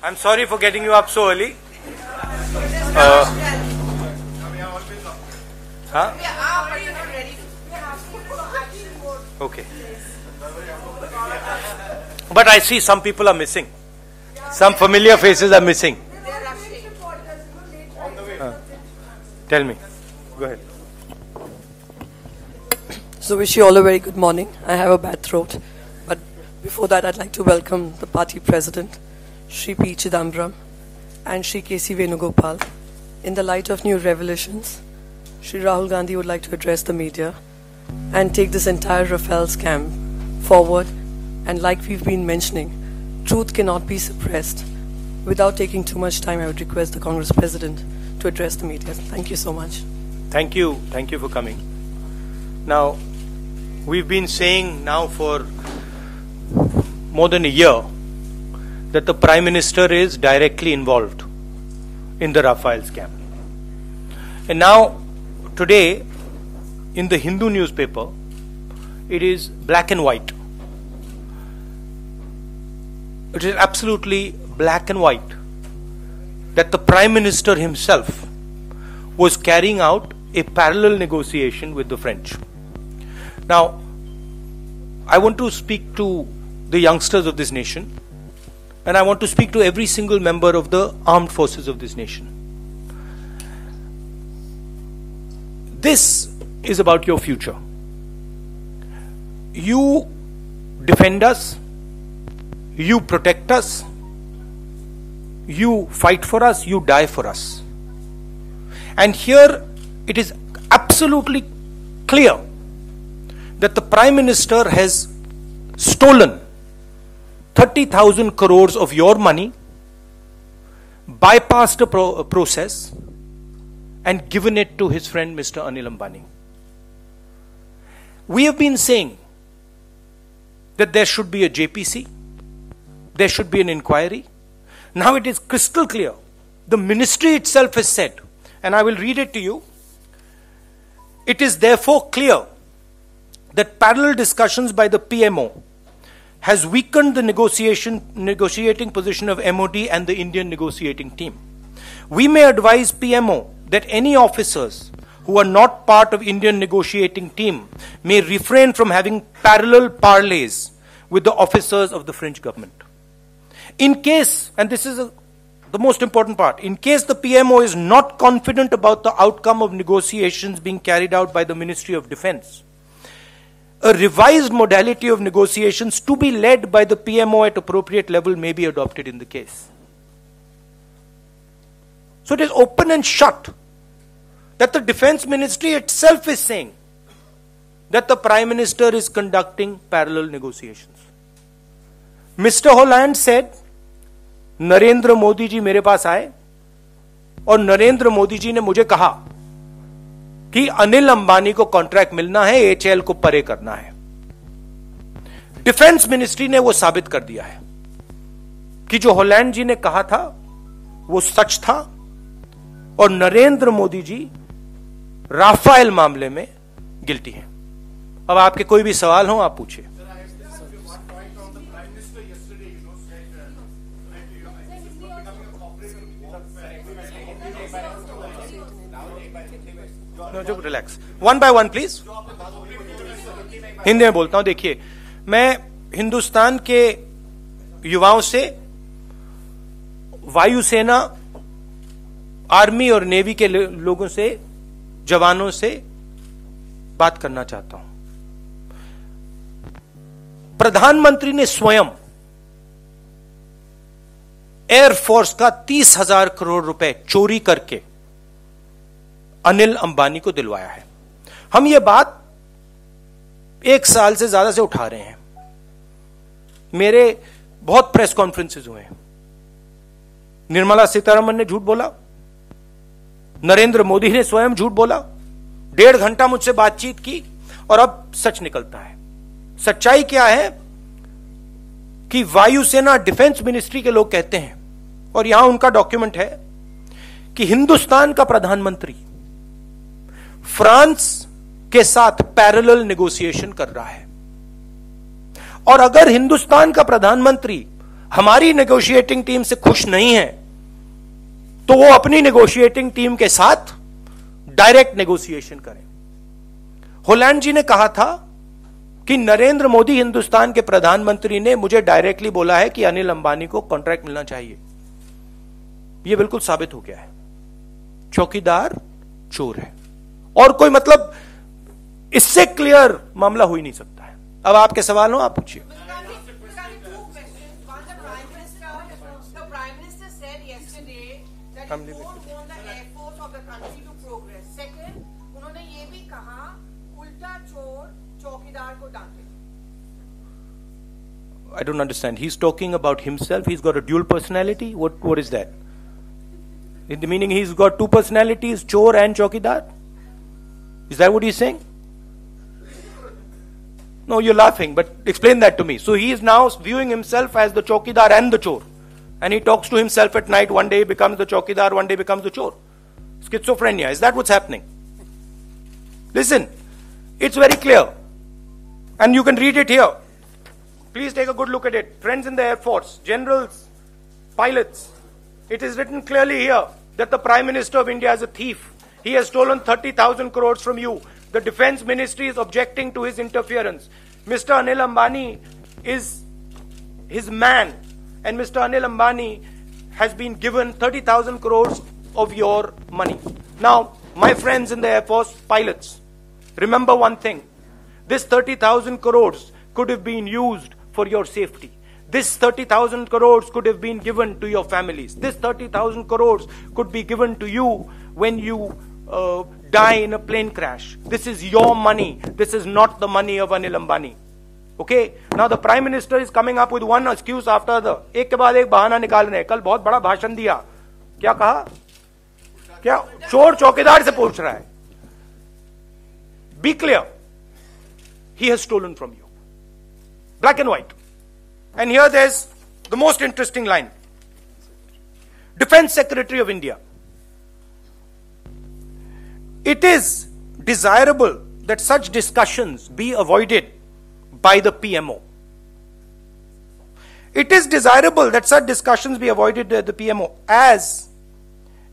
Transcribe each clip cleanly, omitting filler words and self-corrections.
I'm sorry for getting you up so early. Huh? Okay. But I see some people are missing. Some familiar faces are missing. Tell me. Go ahead. So wish you all a very good morning. I have a bad throat. But before that, I'd like to welcome the party president, Shri P. Chidambaram, and Shri K.C. Venugopal. In the light of new revelations, Shri Rahul Gandhi would like to address the media and take this entire Rafale scam forward. And like we've been mentioning, truth cannot be suppressed. Without taking too much time, I would request the Congress President to address the media. Thank you so much. Thank you. Thank you for coming. Now, we've been saying now for more than a year that the Prime Minister is directly involved in the Rafale scam. And now, today, in the Hindu newspaper, it is black and white. It is absolutely black and white that the Prime Minister himself was carrying out a parallel negotiation with the French. Now, I want to speak to the youngsters of this nation, and I want to speak to every single member of the armed forces of this nation. This is about your future. You defend us, you protect us, you fight for us, you die for us. And here it is absolutely clear that the Prime Minister has stolen 30,000 crores of your money, bypassed a process, and given it to his friend Mr. Anil Ambani. We have been saying that there should be a JPC, there should be an inquiry. Now it is crystal clear. The ministry itself has said, and I will read it to you. It is therefore clear that parallel discussions by the PMO has weakened the negotiating position of MOD and the Indian negotiating team. We may advise PMO that any officers who are not part of Indian negotiating team may refrain from having parallel parleys with the officers of the French government. In case, and this is the most important part, in case the PMO is not confident about the outcome of negotiations being carried out by the Ministry of Defence, a revised modality of negotiations to be led by the PMO at appropriate level may be adopted in the case. So it is open and shut that the Defence Ministry itself is saying that the Prime Minister is conducting parallel negotiations. Mr. Holland said, Narendra Modi ji मेरे पास आए और नरेंद्र मोदी जी ने मुझे कहा कि अनिल अंबानी को contract मिलना है, एचएएल को परे करना है. डिफेंस मिनिस्ट्री ने वो साबित कर दिया है कि जो होलैंड जी ने कहा था वो सच था और नरेंद्र मोदी जी राफेल मामले में गिल्टी हैं. अब आपके कोई भी सवाल हो आप पूछिए. Relax, one by one please. Hindi में बोलता हूं. देखिए, मैं हिंदुस्तान के युवाओं से, वायुसेना, आर्मी और नेवी के लोगों से, जवानों से बात करना चाहता हूं. प्रधानमंत्री ने स्वयं एयरफोर्स का 30,000 करोड़ रुपए चोरी करके अनिल अंबानी को दिलवाया है. हम ये बात 1 साल से ज्यादा से उठा रहे हैं. मेरे बहुत प्रेस कॉन्फ्रेंसेस हुए हैं. निर्मला सीतारमण ने झूठ बोला, नरेंद्र मोदी ने स्वयं झूठ बोला, 1.5 घंटा मुझसे बातचीत की और अब सच निकलता है. सच्चाई क्या है कि वायुसेना डिफेंस मिनिस्ट्री के लोग कहते हैं, और यहां उनका डॉक्यूमेंट है, कि हिंदुस्तान का प्रधानमंत्री फ्रांस के साथ पैरेलल नेगोशिएशन कर रहा है. और अगर हिंदुस्तान का प्रधानमंत्री हमारी नेगोशिएटिंग टीम से खुश नहीं है तो वो अपनी नेगोशिएटिंग टीम के साथ डायरेक्ट नेगोशिएशन करें। होलैंड जी ने कहा था कि नरेंद्र मोदी हिंदुस्तान के प्रधानमंत्री ने मुझे डायरेक्टली बोला है कि अनिल अंबानी को कॉन्ट्रैक्ट मिलना चाहिए। यह बिल्कुल साबित हो गया है, चौकीदार चोर है, और कोई मतलब इससे क्लियर मामला हो ही नहीं सकता है। अब आपके सवाल हो, आप पूछिए। I don't understand. He's talking about himself. He's got a dual personality. What is that? In the meaning he's got two personalities, chor and chokidar? Is that what he's saying? No, you're laughing, but explain that to me. So he is now viewing himself as the chokidar and the chor. And he talks to himself at night. One day he becomes the chokidar, one day becomes the chor. Schizophrenia. Is that what's happening? Listen, it's very clear. And you can read it here. Please take a good look at it. Friends in the Air Force, generals, pilots. It is written clearly here that the Prime Minister of India is a thief. He has stolen 30,000 crores from you. The Defense Ministry is objecting to his interference. Mr. Anil Ambani is his man, and Mr. Anil Ambani has been given 30,000 crores of your money. Now, my friends in the Air Force, pilots, remember one thing. This 30,000 crores could have been used for your safety. This 30,000 crores could have been given to your families. This 30,000 crores could be given to you when you die in a plane crash. This is your money. This is not the money of Anil Ambani. Okay? Now the Prime Minister is coming up with one excuse after the. एक के बाद एक बहाना निकाल रहे हैं. कल बहुत बड़ा भाषण दिया. क्या कहा? क्या चोर चौकीदार से पूछ रहा है? Be clear. He has stolen from you. Black and white. And here there's the most interesting line. Defense Secretary of India. It is desirable that such discussions be avoided by the PMO. It is desirable that such discussions be avoided by the PMO as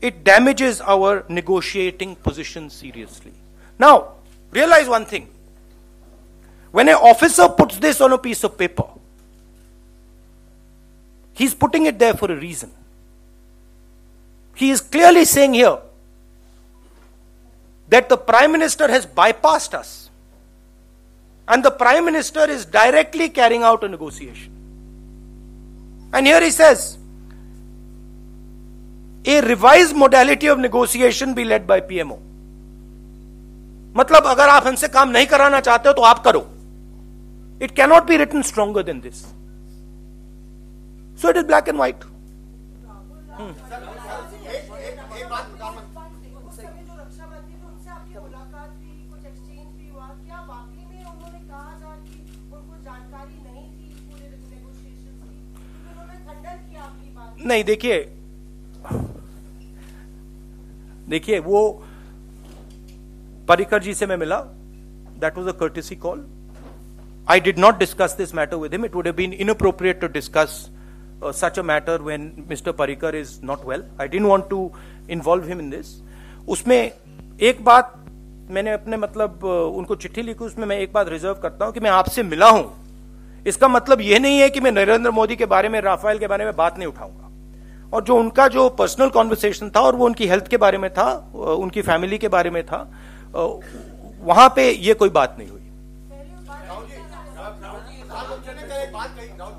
it damages our negotiating position seriously. Now, realize one thing. When an officer puts this on a piece of paper, he's putting it there for a reason. He is clearly saying here that the Prime Minister has bypassed us, and the Prime Minister is directly carrying out a negotiation. And here he says, a revised modality of negotiation be led by PMO. मतलब अगर आप हमसे काम नहीं कराना चाहते हो तो आप करो. It cannot be written stronger than this. So it is black and white. नहीं, देखिए वो पर्रिकर जी से मैं मिला. That was a courtesy call. I did not discuss this matter with him. It would have been inappropriate to discuss such a matter when Mr. Parrikar is not well. I didn't want to involve him in this. उसमें एक बात मैंने अपने मतलब उनको चिट्ठी लिखी, उसमें मैं एक बात रिजर्व करता हूं कि मैं आपसे मिला हूं. इसका मतलब यह नहीं है कि मैं नरेंद्र मोदी के बारे में, राफेल के बारे में बात नहीं उठाऊंगा. और जो उनका जो पर्सनल कॉन्वर्सेशन था और वो उनकी हेल्थ के बारे में था, उनकी फैमिली के बारे में था, वहां पे ये कोई बात नहीं हुई.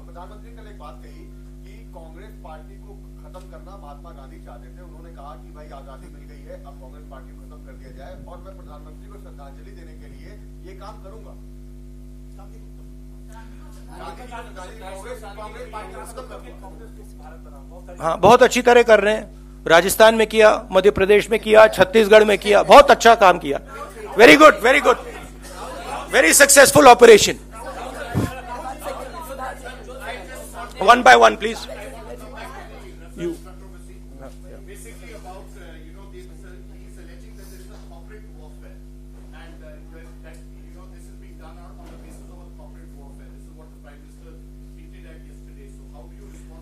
प्रधानमंत्री कल एक बात कही कि कांग्रेस पार्टी को खत्म करना महात्मा गांधी चाहते थे. उन्होंने कहा कि भाई आजादी मिल गई है, अब कांग्रेस पार्टी को खत्म कर दिया जाए, और मैं प्रधानमंत्री को श्रद्धांजलि देने के लिए ये काम करूंगा. हाँ, बहुत अच्छी तरह कर रहे हैं. राजस्थान में किया, मध्य प्रदेश में किया, छत्तीसगढ़ में किया, बहुत अच्छा काम किया. Very good, very good, very successful operation. One by one, please. You. Basically about, he's alleging that there is a corporate warfare, and that, this is being done on the basis of a corporate warfare. This is what the Prime Minister hinted at yesterday. So how do you respond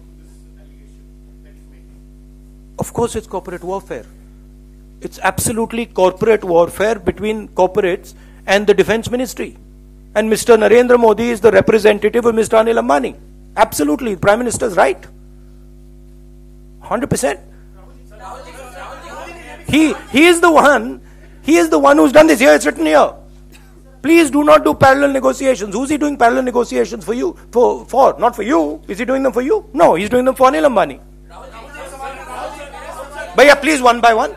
Of course, it's corporate warfare. It's absolutely corporate warfare between corporates and the defense ministry. And Mr. Narendra Modi is the representative of Mr. Anil Ambani. Absolutely, the Prime Minister is right. 100%. He is the one who's done this. Here, it's written here. Please do not do parallel negotiations. Who's he doing parallel negotiations for you? For not for you. Is he doing them for you? No, he's doing them for Anil Ambani. Bhaiya, please, one by one.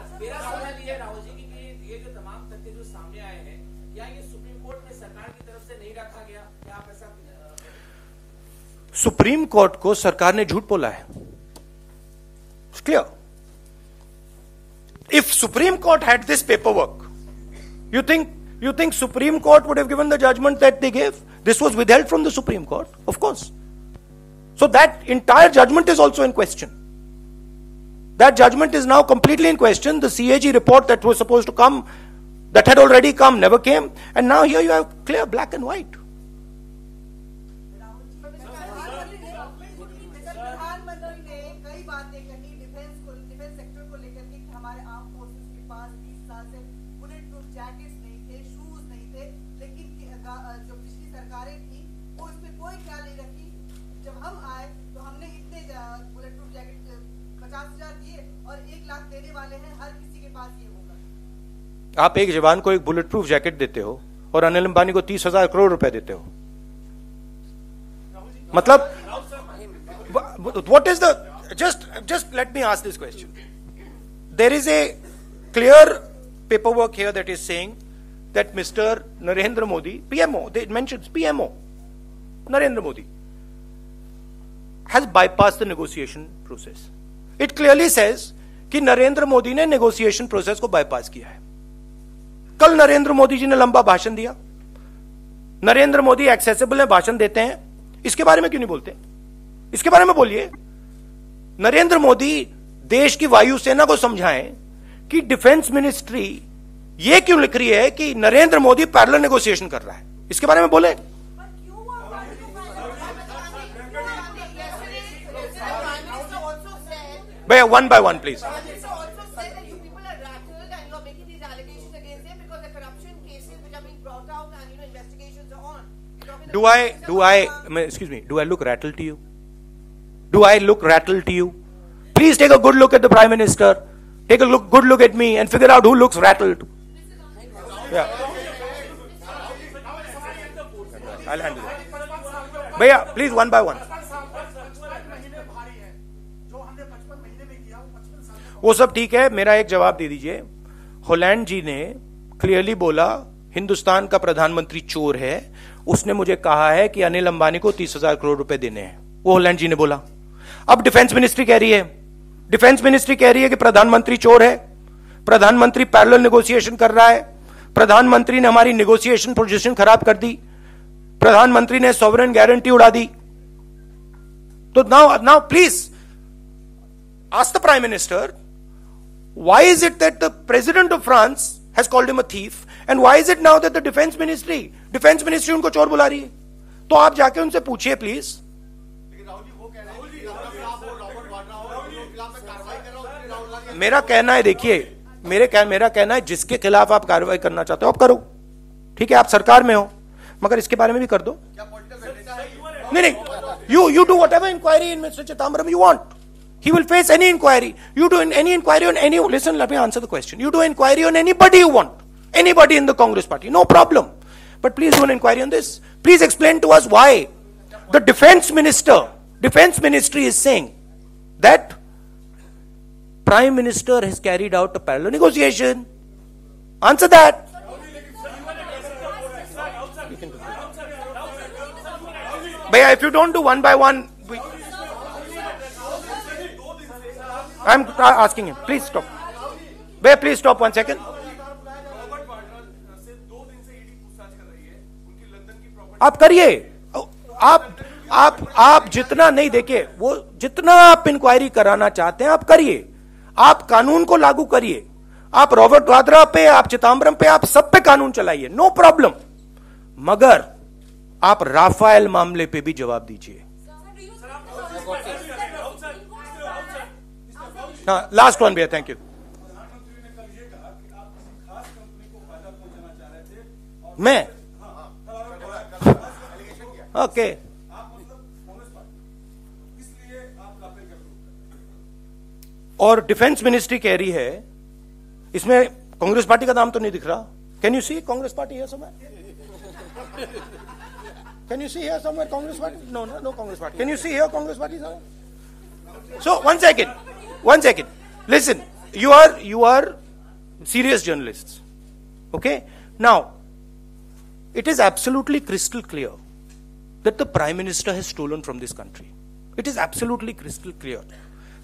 Supreme court को सरकार ने झूठ बोला है. Clear. If Supreme Court had this paperwork, you think Supreme Court would have given the judgment that they gave? This was withheld from the Supreme Court, of course. So that entire judgment is also in question. That judgment is now completely in question. The CAG report that was supposed to come, that had already come, never came. And now here you have clear black and white. आप एक जवान को एक bullet proof jacket देते हो और अनिल अंबानी को 30,000 करोड़ रुपए देते हो. मतलब what is the just let me ask this question. There is a clear paperwork here that is saying that Mr. Narendra Modi, PMO, it mentions PMO, Narendra Modi, has bypassed the negotiation process. It clearly says कि नरेंद्र मोदी ने negotiation process को bypass किया है. कल नरेंद्र मोदी जी ने लंबा भाषण दिया. नरेंद्र मोदी एक्सेसिबल है, भाषण देते हैं. इसके बारे में क्यों नहीं बोलते? इसके बारे में बोलिए. नरेंद्र मोदी देश की वायुसेना को समझाएं कि डिफेंस मिनिस्ट्री ये क्यों लिख रही है कि नरेंद्र मोदी पैरेलल नेगोशिएशन कर रहा है. इसके बारे में बोले. भैया one by one please. Do I look rattled to you? Do I look rattled to you? Please take a good look at the Prime Minister. Take a good look at me and figure out who looks rattled. Yeah. I'll handle it. Bhaiya, please one by one. वो सब ठीक है, मेरा एक जवाब दे दीजिए. Holland जी ने clearly बोला हिंदुस्तान का प्रधानमंत्री चोर है. उसने मुझे कहा है कि अनिल अंबानी को 30,000 करोड़ रुपए देने हैं. वो हॉलैंड जी ने बोला. अब डिफेंस मिनिस्ट्री कह रही है कि प्रधानमंत्री चोर है, प्रधानमंत्री पैरेलल नेगोशिएशन कर रहा है, प्रधानमंत्री ने हमारी नेगोशिएशन पोजीशन खराब कर दी, प्रधानमंत्री ने सॉवरेन गारंटी उड़ा दी. तो now please ask the Prime Minister, why is it that the President of France has called him a thief, and why is it now that the Defense Ministry उनको चोर बुला रही है? तो आप जाके उनसे पूछिए प्लीज. मेरा कहना है, देखिए मेरा कहना है जिसके खिलाफ आप कार्रवाई करना चाहते हो आप करो, ठीक है, आप सरकार में हो, मगर इसके बारे में भी कर दो. नहीं, you do whatever inquiry in Mr. Chidambaram you want. He will face any inquiry. You do any inquiry on any. Listen, let me answer the question. You do inquiry on anybody you want. Anybody in the Congress party. No problem. But please do an inquiry on this. Please explain to us why the defense ministry is saying that Prime Minister has carried out a parallel negotiation. Answer that. Bhaiya, if you don't do one by one, I'm asking him. Please stop. Bhaiya, please stop 1 second. आप करिए. आप जितना नहीं, देखिए वो जितना आप inquiry कराना चाहते हैं आप करिए. आप कानून को लागू करिए. आप रॉबर्ट वाड्रा पे, आप चिदम्बरम पे, आप सब पे कानून चलाइए. No problem. मगर आप राफेल मामले पे भी जवाब दीजिए. हाँ, लास्ट वन भैया, थैंक यू। प्रधानमंत्री ने कल ये कहा कि आप किसी खास कंपनी को फायदा पहुंचाना चाह रहे थे और मैं ओके आप मतलब कांग्रेस पार्टी, इसलिए आप लापरवाही कर रहे हो। और डिफेंस मिनिस्ट्री कह रही है, इसमें कांग्रेस पार्टी का नाम तो नहीं दिख रहा। Can you see Congress party here somewhere? Can you see here somewhere Congress party? No no Congress party. Can you see here Congress party somewhere? So one second. Listen, you are serious journalists. Okay? Now, it is absolutely crystal clear that the Prime Minister has stolen from this country. It is absolutely crystal clear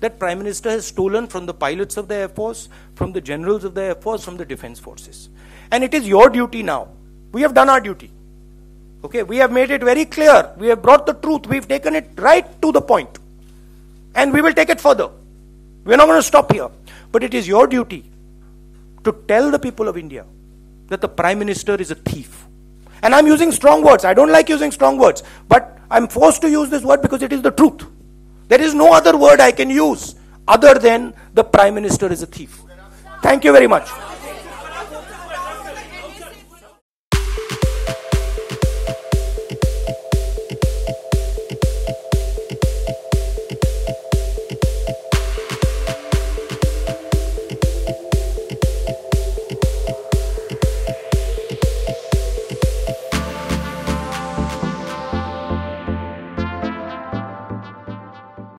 that Prime Minister has stolen from the pilots of the Air Force, from the generals of the Air Force, from the defense forces. And it is your duty now. We have done our duty. Okay? We have made it very clear. We have brought the truth. We've taken it right to the point. And we will take it further. We're not going to stop here. But it is your duty to tell the people of India that the Prime Minister is a thief. And I'm using strong words. I don't like using strong words. But I'm forced to use this word because it is the truth. There is no other word I can use other than the Prime Minister is a thief. Thank you very much.